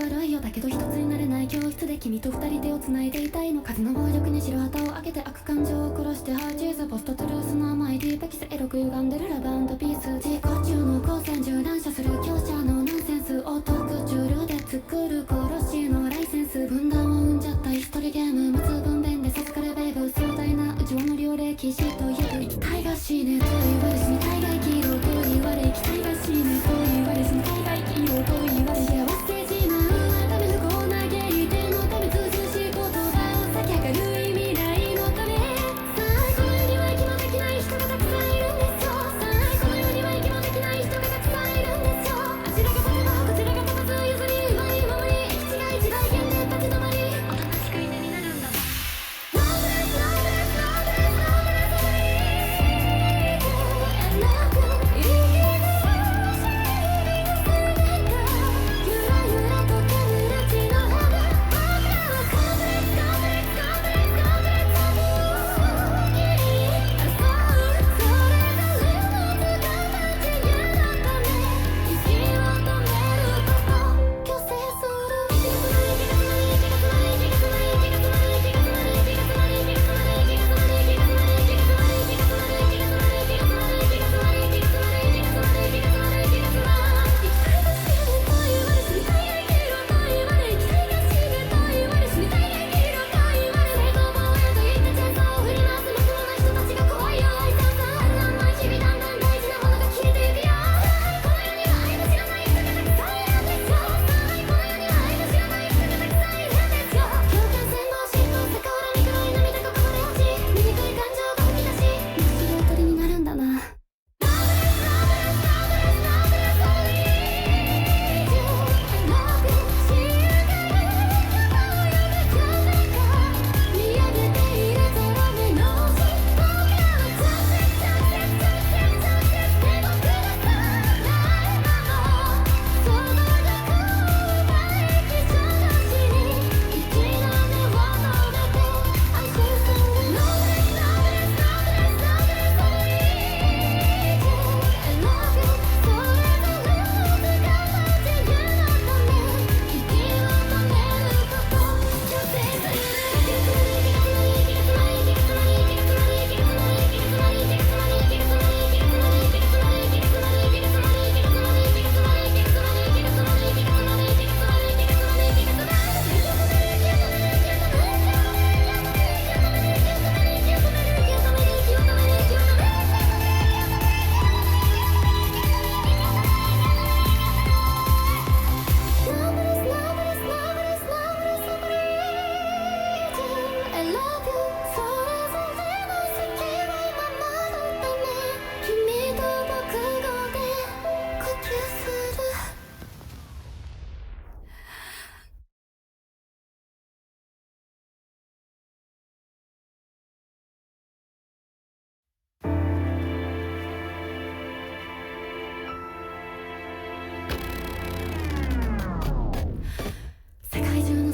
悪いよだけど一つになれない教室で君と二人手を繋いでいたいの。数の暴力に白旗を開けて悪感情を殺してハーチーズポストトゥルースの甘いディープキスエロく歪んでるラブ&ピース。自己中の光線銃乱射する強者のナンセンスを特注ルで作る殺しのライセンス。分断を生んじゃった一人ゲーム無痛分娩で授かるベイブ。壮大な内輪の両歴史と言う機体が死ねと言われ死に体外黄色と言われ機体が死ねと言われ死に体外黄色と言われ幸せ自慢ため不幸なゲイテのためずうずうしい言葉を咲き明るい未来のため。さあこの世には息もできない人がたくさんいるんですよ。さあこの世には息もできない人がたくさんいるんですよ。あちらが立てばこちらが立たず譲りうまい守り行き違い時代限定立ち止まりおとなしく犬になるんだ。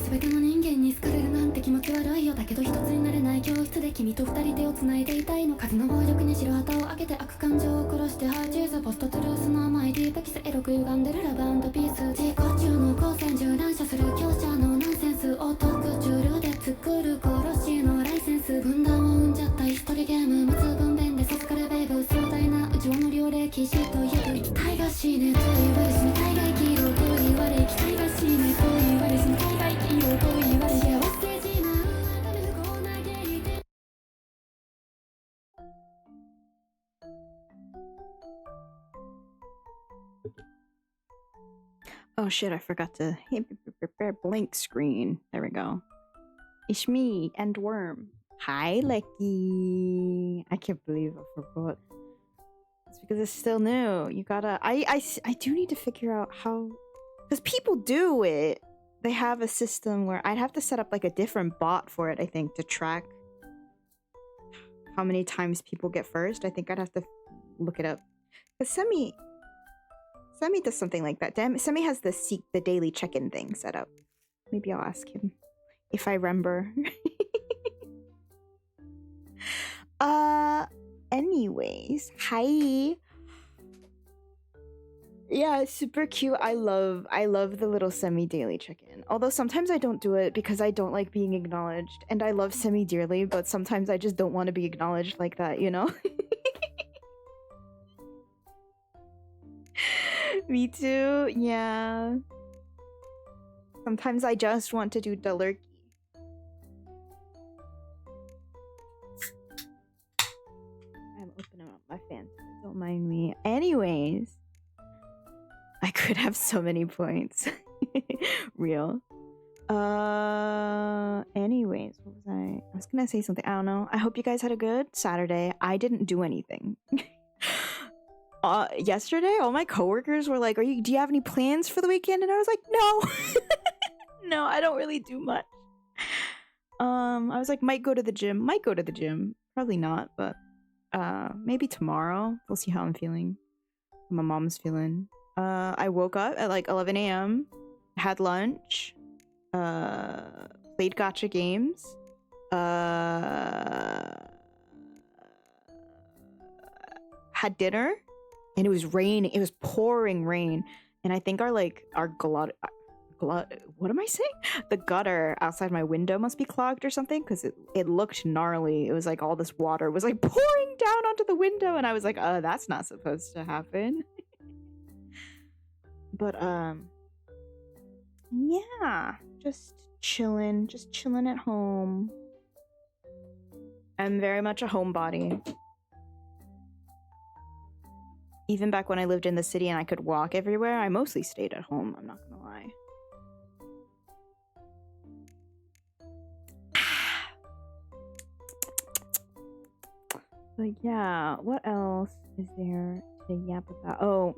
全ての人間に好かれるなんて気持ち悪いよだけど一つになれない教室で君と二人手を繋いでいたいの。数の暴力に白旗を開けて悪感情を殺してハーチーズポストトゥルースの甘いディープキスエロく歪んでるラブ&ピース。自己中の光線銃乱射する強者のナンセンスを特注ルで作る殺しのライセンス。分断を生んじゃった一人ゲーム無痛分娩で授かるベイブ。壮大な内輪の両歴史と言う機体が死ねと言われ死に体外黄色と言われ機体が死ねと言われ死に体外黄色と言われ幸せ自慢ため不幸なゲイテ。Oh shit, I forgot to blank screen. There we go. It's me, and Worm. Hi, Lecky. I can't believe I forgot. It's because it's still new. You gotta... I do need to figure out how... Because people do it. They have a system where I'd have to set up like a different bot for it, I think, to track how many times people get first. I think I'd have to look it up. Because Semi does something like that. Damn, Semi has the daily check-in thing set up. Maybe I'll ask him if I remember. Anyways, hi. Yeah, it's super cute. I love the little semi-daily check-in. Although sometimes I don't do it because I don't like being acknowledged. And I love Semi dearly, but sometimes I just don't want to be acknowledged like that, you know? Me too. Yeah. Sometimes I just want to do the lurky. I'm opening up my fan, so don't mind me. Anyways, I could have so many points. Real. Anyways, what was I was gonna say something. I don't know. I hope you guys had a good Saturday. I didn't do anything. Yesterday, all my coworkers were like, do you have any plans for the weekend? And I was like, no. No, I don't really do much. I was like, might go to the gym. Probably not, but maybe tomorrow. We'll see how I'm feeling. How my mom's feeling. I woke up at like 11 a.m., had lunch, played gacha games, had dinner, and it was raining. It was pouring rain, and I think our what am I saying? The gutter outside my window must be clogged or something, because it looked gnarly. It was like all this water was like pouring down onto the window, and I was like, that's not supposed to happen. But yeah, just chilling at home. I'm very much a homebody. Even back when I lived in the city and I could walk everywhere, I mostly stayed at home, I'm not gonna lie. But yeah, what else is there to yap about? Oh,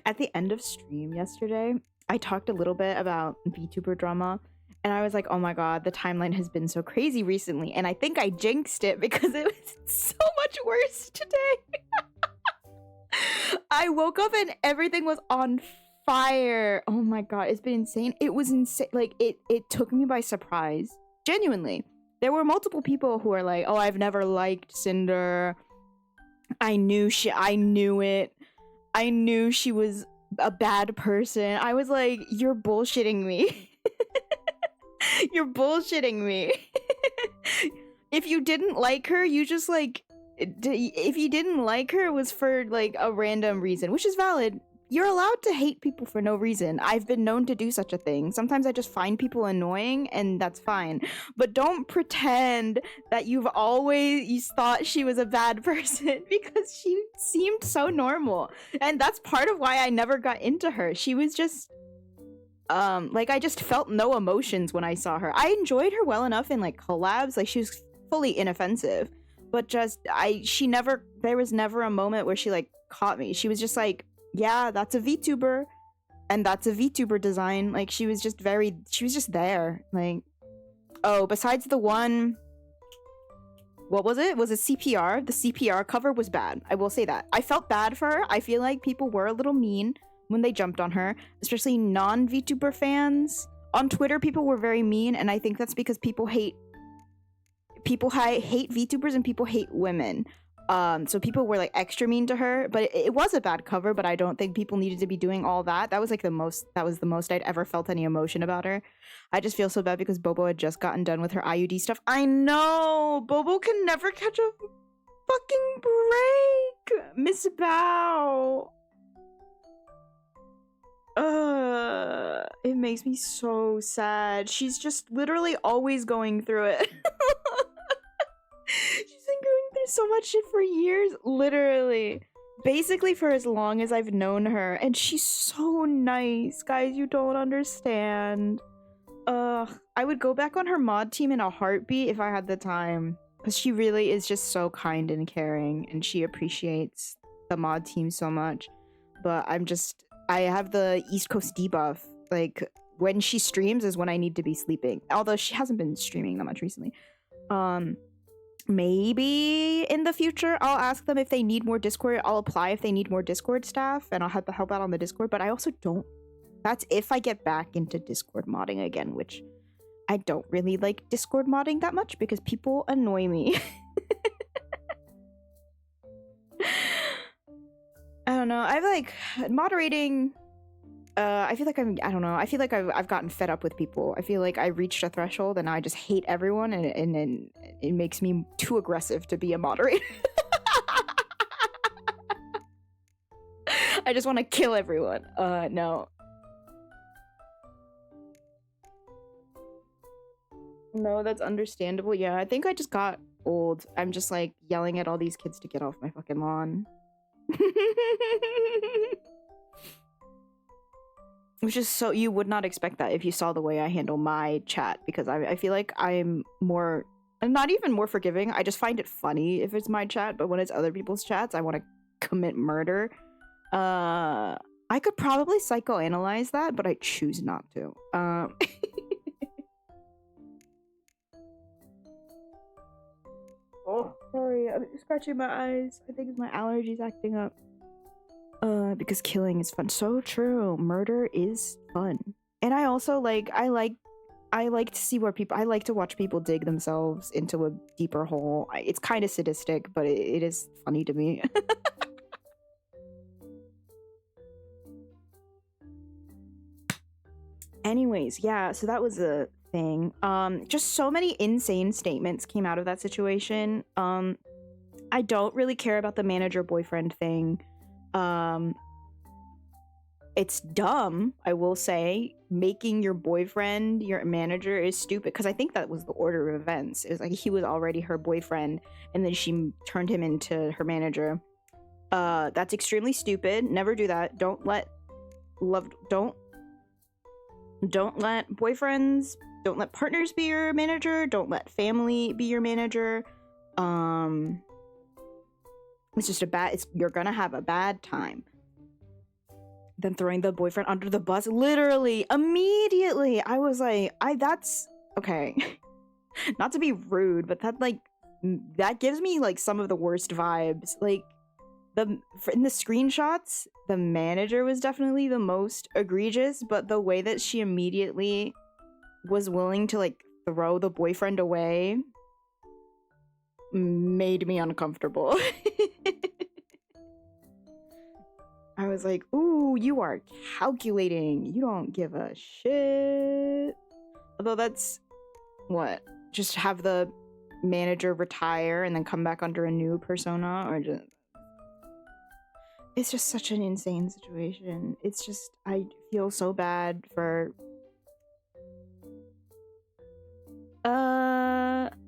at the end of stream yesterday, I talked a little bit about VTuber drama, and I was like, oh my god, the timeline has been so crazy recently, and I think I jinxed it because it was so much worse today. I woke up and everything was on fire. Oh my god, it's been insane. It was insane. Like, it took me by surprise. Genuinely. There were multiple people who were like, oh, I've never liked Cinder. I knew it. I knew she was a bad person. I was like, you're bullshitting me. You're bullshitting me. If you didn't like her, you just like... If you didn't like her, it was for like a random reason, which is valid. You're allowed to hate people for no reason. I've been known to do such a thing. Sometimes I just find people annoying, and that's fine. But don't pretend that you've always thought she was a bad person, because she seemed so normal. And that's part of why I never got into her. She was just... like, I just felt no emotions when I saw her. I enjoyed her well enough in like collabs. Like, she was fully inoffensive. But just, there was never a moment where she like caught me. She was just like, yeah, that's a VTuber, and that's a VTuber design. Like, she was just there. Like, oh, besides the one, what was it? Was it CPR? The CPR cover was bad. I will say that. I felt bad for her. I feel like people were a little mean when they jumped on her, especially non-VTuber fans. On Twitter, people were very mean, and I think that's because people hate VTubers and people hate women. So people were like extra mean to her, but it was a bad cover, but I don't think people needed to be doing all that. That was the most I'd ever felt any emotion about her. I just feel so bad because Bobo had just gotten done with her IUD stuff. I know! Bobo can never catch a fucking break! Miss Bao! It makes me so sad. She's just literally always going through it. She's been going through so much shit for years, literally. Basically for as long as I've known her, and she's so nice. Guys, you don't understand. I would go back on her mod team in a heartbeat if I had the time, because she really is just so kind and caring, and she appreciates the mod team so much. But I have the East Coast debuff. Like, when she streams is when I need to be sleeping. Although she hasn't been streaming that much recently. Maybe in the future I'll ask them if they need more Discord. I'll apply if they need more Discord staff, and I'll have to help out on the Discord. But I also don't. That's if I get back into Discord modding again, which I don't really like Discord modding that much because people annoy me. I don't know. I've like moderating. I feel like I don't know. I feel like I've gotten fed up with people. I feel like I reached a threshold and now I just hate everyone, and then it makes me too aggressive to be a moderator. I just want to kill everyone. No. No, that's understandable. Yeah, I think I just got old. I'm just like yelling at all these kids to get off my fucking lawn. Which is so, you would not expect that if you saw the way I handle my chat, because I feel like I'm more, not even more forgiving. I just find it funny if it's my chat, but when it's other people's chats, I want to commit murder. I could probably psychoanalyze that, but I choose not to. Oh, sorry, I'm scratching my eyes. I think it's my allergies acting up. Because killing is fun. So true. Murder is fun. And I also like to see where people, I like to watch people dig themselves into a deeper hole. It's kind of sadistic, but it is funny to me. Anyways, yeah, so that was a thing. Just so many insane statements came out of that situation. I don't really care about the manager boyfriend thing. It's dumb, I will say. Making your boyfriend your manager is stupid, because I think that was the order of events. It was like he was already her boyfriend and then she turned him into her manager. That's extremely stupid. Never do that. Don't let boyfriends, don't let partners be your manager, don't let family be your manager. It's just you're gonna have a bad time. Then throwing the boyfriend under the bus, literally, immediately, I was like, that's, okay. Not to be rude, but that gives me, like, some of the worst vibes. Like, in the screenshots, the manager was definitely the most egregious, but the way that she immediately was willing to, like, throw the boyfriend away made me uncomfortable. I was like, ooh, you are calculating. You don't give a shit. Although that's, what? Just have the manager retire and then come back under a new persona? Or just... It's just such an insane situation. It's just, I feel so bad for...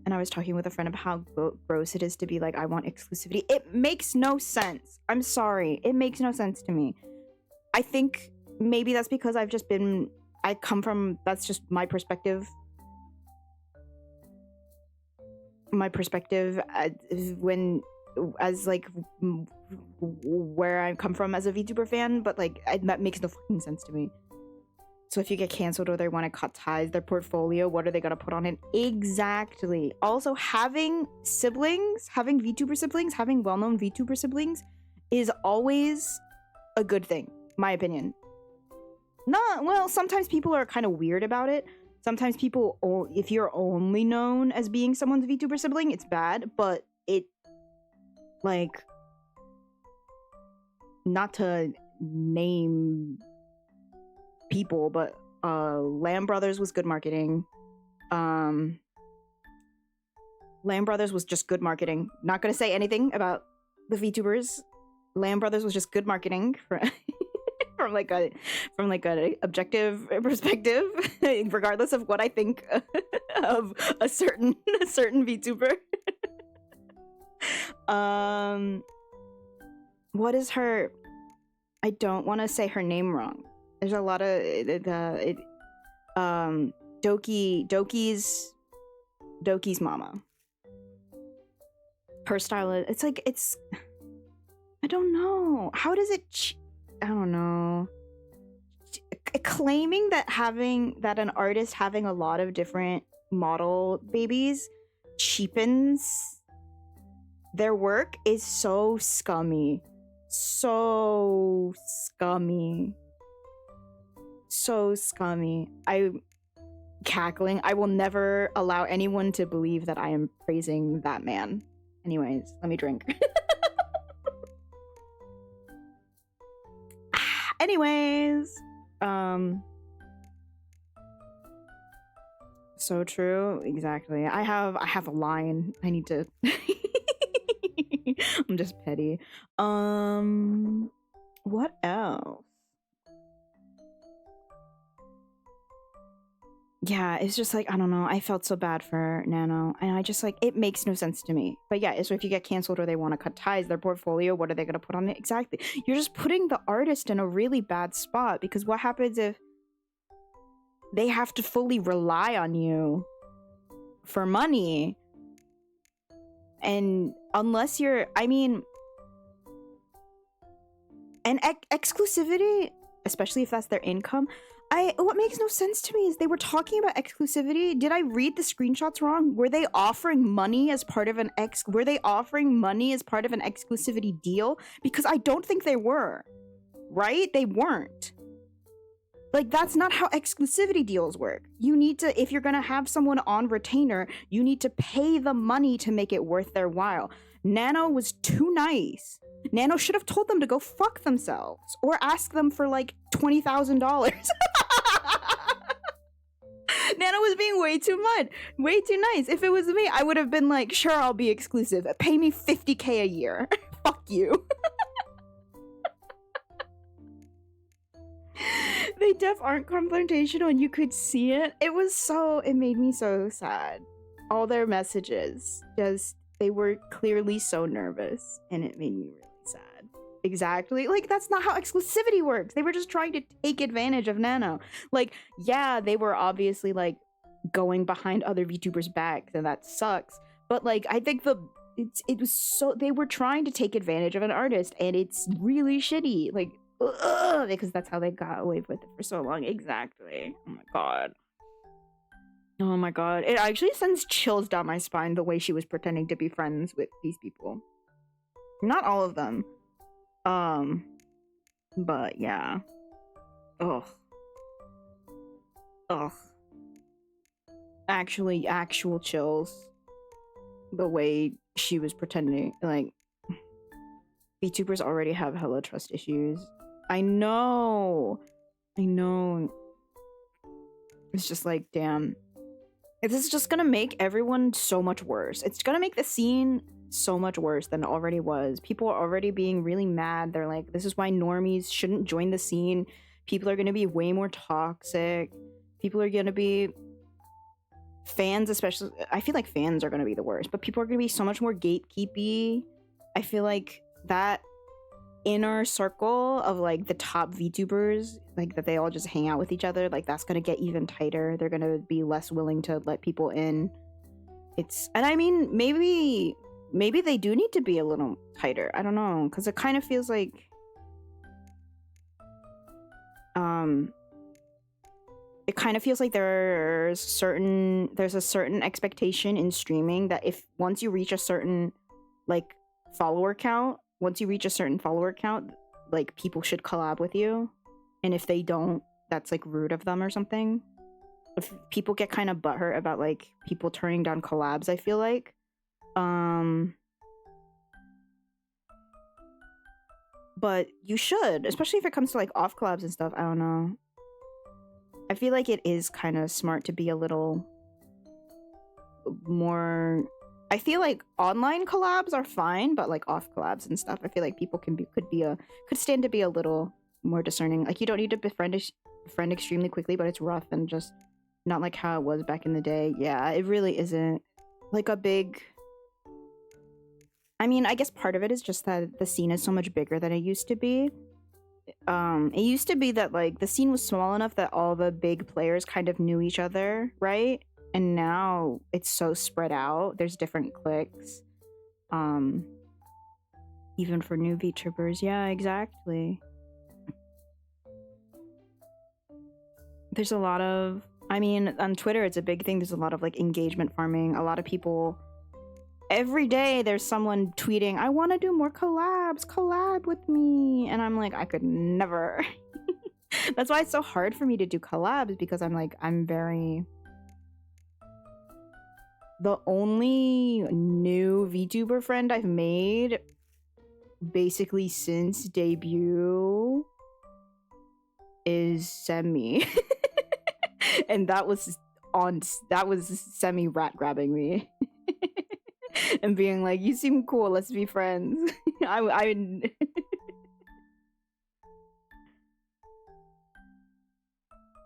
And I was talking with a friend about how gross it is to be like, I want exclusivity. It makes no sense. I'm sorry. It makes no sense to me. I think maybe that's because I've just been... I come from... That's just my perspective. My perspective as like where I come from as a VTuber fan, but like that makes no fucking sense to me. So if you get canceled or they want to cut ties, their portfolio, what are they gonna put on it? Exactly. Also, having siblings, having VTuber siblings, having well-known VTuber siblings is always a good thing, my opinion. Well, sometimes people are kind of weird about it. Sometimes people, if you're only known as being someone's VTuber sibling, it's bad, but it, like, not to name people, but Lamb Brothers was good marketing. Lamb Brothers was just good marketing. Not gonna say anything about the VTubers. Lamb Brothers was just good marketing for from like a objective perspective, regardless of what I think of a certain VTuber. What is her? I don't want to say her name wrong. There's a lot of Doki's mama. Her style, it's like, it's, I don't know. How does it, I don't know. Claiming that an artist having a lot of different model babies cheapens their work is so scummy. So scummy. So scummy. I'm cackling. I will never allow anyone to believe that I am praising that man. Anyways, let me drink. anyways, so true. Exactly. I have a line. I need to. I'm just petty. What else? Yeah, it's just like, I don't know. I felt so bad for Nano, and I just like, it makes no sense to me. But yeah, so if you get canceled or they want to cut ties, their portfolio, what are they going to put on it? Exactly. You're just putting the artist in a really bad spot, because what happens if they have to fully rely on you for money? And unless you're, I mean, and exclusivity, especially if that's their income, what makes no sense to me is they were talking about exclusivity. Did I read the screenshots wrong? Were they offering money as part of an exclusivity deal? Because I don't think they were. Right? They weren't. Like, that's not how exclusivity deals work. You need to, if you're gonna have someone on retainer, you need to pay the money to make it worth their while. Nano was too nice. Nano should have told them to go fuck themselves or ask them for like $20,000. Nano was being way too nice. If it was me, I would have been like, sure, I'll be exclusive. Pay me $50K a year. Fuck you. They def aren't confrontational and you could see it. It made me so sad. All their messages, they were clearly so nervous and it made me really sad. Exactly. Like, that's not how exclusivity works. They were just trying to take advantage of Nano. Like, yeah, they were obviously like going behind other VTubers' backs and that sucks. But like, I think it was so, they were trying to take advantage of an artist and it's really shitty. Like, because that's how they got away with it for so long. Exactly. Oh my god. Oh my god. It actually sends chills down my spine the way she was pretending to be friends with these people. Not all of them. But yeah. Ugh. Actual chills. The way she was pretending. Like, VTubers already have hella trust issues. I know. It's just like, damn. This is just gonna make everyone so much worse. It's gonna make the scene so much worse than it already was. People are already being really mad. They're like, this is why normies shouldn't join the scene. People are gonna be way more toxic. People are gonna be... Fans, especially... I feel like fans are gonna be the worst, but people are gonna be so much more gatekeepy. I feel like that inner circle of like the top VTubers, like that they all just hang out with each other, like that's gonna get even tighter. They're gonna be less willing to let people in. And I mean, maybe they do need to be a little tighter. I don't know, because it kind of feels like there's a certain expectation in streaming that if once you reach a certain follower count, like people should collab with you, and if they don't, that's like rude of them or something. If people get kind of butthurt about like people turning down collabs, I feel like but you should, especially if it comes to like off collabs and stuff. I don't know, I feel like it is kind of smart to be a little more... I feel like online collabs are fine, but like off collabs and stuff, I feel like people could stand to be a little more discerning. Like, you don't need to befriend extremely quickly, but it's rough and just not like how it was back in the day. Yeah, it really isn't like a big... I mean, I guess part of it is just that the scene is so much bigger than it used to be. It used to be that like the scene was small enough that all the big players kind of knew each other, right? And now it's so spread out. There's different cliques. Even for new VTubers. Yeah, exactly. There's a lot of... I mean, on Twitter, it's a big thing. There's a lot of like engagement farming. A lot of people... Every day there's someone tweeting, I want to do more collabs. Collab with me. And I'm like, I could never. That's why it's so hard for me to do collabs, because I'm very... The only new VTuber friend I've made basically since debut is Semi. And that was Semi rat grabbing me. And being like, you seem cool, let's be friends. I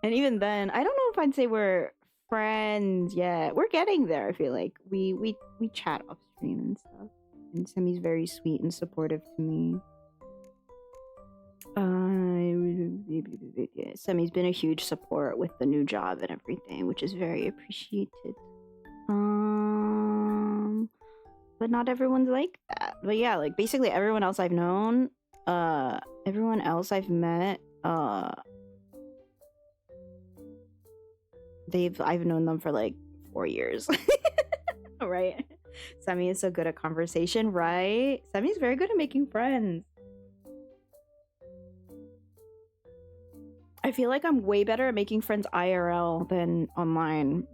And even then, I don't know if I'd say we're friends yet. We're getting there, I feel like. We chat off stream and stuff. And Semi's very sweet and supportive to me. Semi's been a huge support with the new job and everything, which is very appreciated. But not everyone's like that. But yeah, like basically everyone else I've known, everyone else I've met, I've known them for like 4 years. Right? Semi is so good at conversation, right? Semi's very good at making friends. I feel like I'm way better at making friends IRL than online.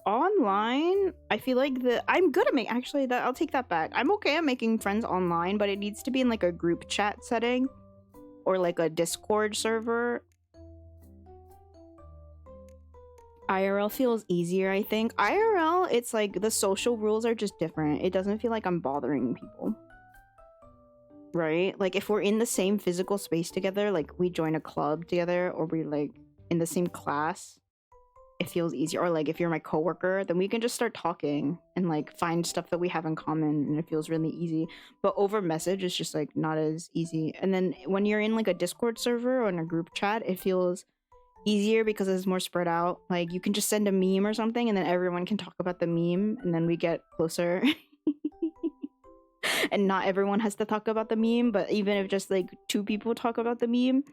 Online, I feel like I'm good at actually, I'll take that back. I'm okay at making friends online, but it needs to be in like a group chat setting or like a Discord server. IRL feels easier, I think. IRL, it's like the social rules are just different. It doesn't feel like I'm bothering people. Right? Like if we're in the same physical space together, like we join a club together or we're like in the same class, it feels easier. Or like if you're my coworker, then we can just start talking and like find stuff that we have in common and it feels really easy. But over message, it's just like not as easy. And then when you're in like a Discord server or in a group chat, it feels easier because it's more spread out. Like you can just send a meme or something and then everyone can talk about the meme and then we get closer. And not everyone has to talk about the meme, but even if just like 2 people talk about the meme,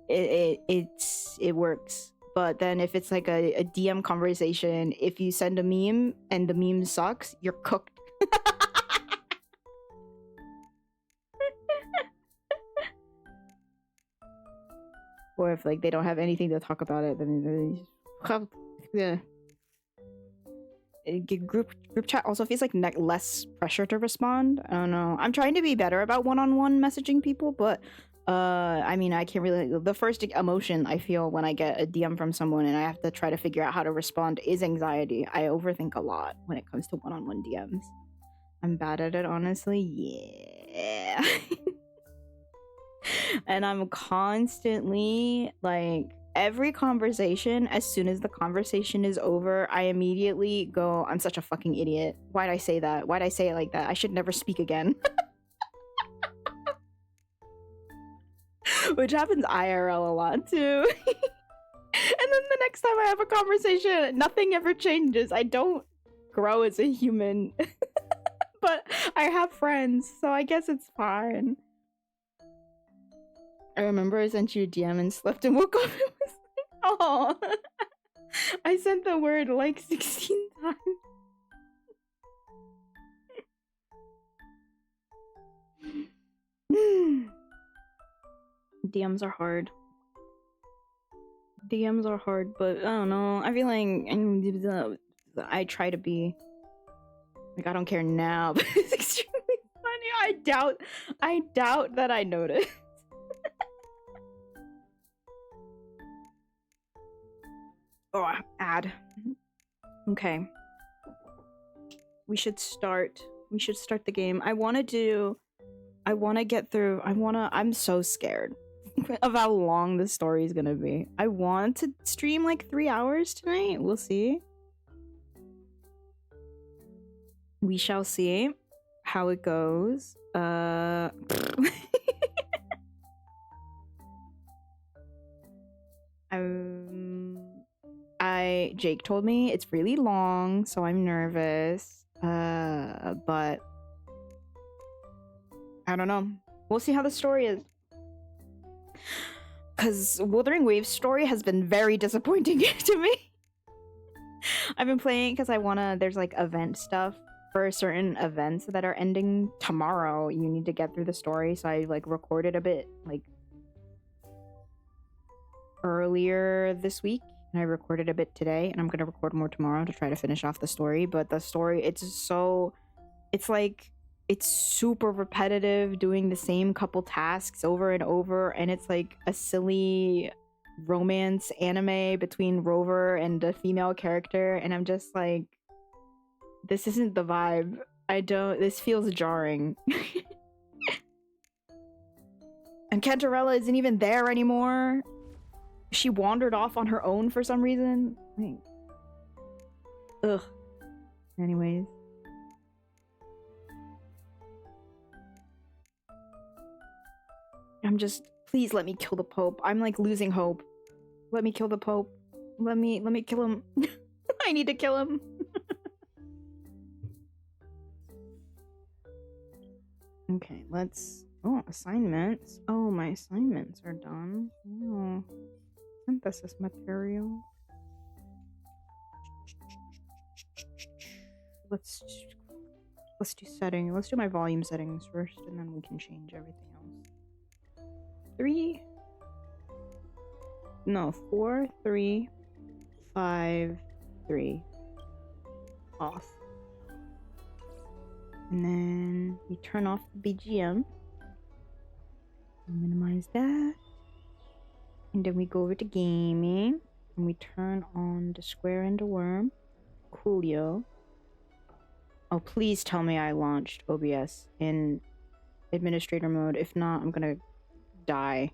it works. But then if it's like a DM conversation, if you send a meme and the meme sucks, you're cooked. Or if like they don't have anything to talk about it, then yeah. Group chat also feels like less pressure to respond. I don't know. I'm trying to be better about one-on-one messaging people, but I mean, I can't really. The first emotion I feel when I get a DM from someone and I have to try to figure out how to respond is anxiety. I overthink a lot when it comes to one-on-one DMs. I'm bad at it, honestly. Yeah. And I'm constantly like every conversation, as soon as the conversation is over, I immediately go, I'm such a fucking idiot. Why'd I say that? Why'd I say it like that? I should never speak again. Which happens IRL a lot too. And then the next time I have a conversation, nothing ever changes. I don't grow as a human. But I have friends, so I guess it's fine. I remember I sent you a DM and slept and woke up and was like, oh. I sent the word like 16 times. DMs are hard. DMs are hard, but I don't know. I feel like I try to be like, I don't care now, but it's extremely funny. I doubt that I noticed. Oh, ad. Okay. We should start the game. I'm so scared of how long the story is gonna be. I want to stream like 3 hours tonight. We'll see. We shall see how it goes. Jake told me it's really long, so I'm nervous. But I don't know. We'll see how the story is. Because Wuthering Waves story has been very disappointing to me. I've been playing because there's like event stuff for certain events that are ending tomorrow. You need to get through the story, so I like recorded a bit like earlier this week. And I recorded a bit today, and I'm gonna record more tomorrow to try to finish off the story. But the story, it's like it's super repetitive, doing the same couple tasks over and over, and it's like a silly romance anime between Rover and a female character, and I'm just like, this isn't the vibe. This feels jarring. And Cantarella isn't even there anymore. She wandered off on her own for some reason. Ugh. Anyways. Please let me kill the Pope. I'm like losing hope. Let me kill the Pope. Let me kill him. I need to kill him. Okay, let's... Oh, assignments. Oh, my assignments are done. Oh. Synthesis material. Let's do setting. Let's do my volume settings first, and then we can change everything else. 4, 3, 5, 3. Off. And then we turn off the BGM. Minimize that. And then we go over to gaming. And we turn on the square and the worm. Coolio. Oh, please tell me I launched OBS in administrator mode. If not, I'm gonna die.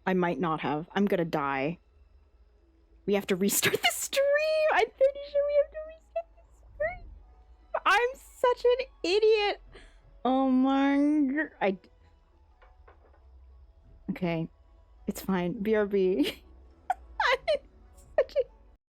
I might not have. I'm gonna die. We have to restart the stream! I'm pretty sure we have to restart the stream! I'm such an idiot! Oh my... Okay. It's fine. BRB.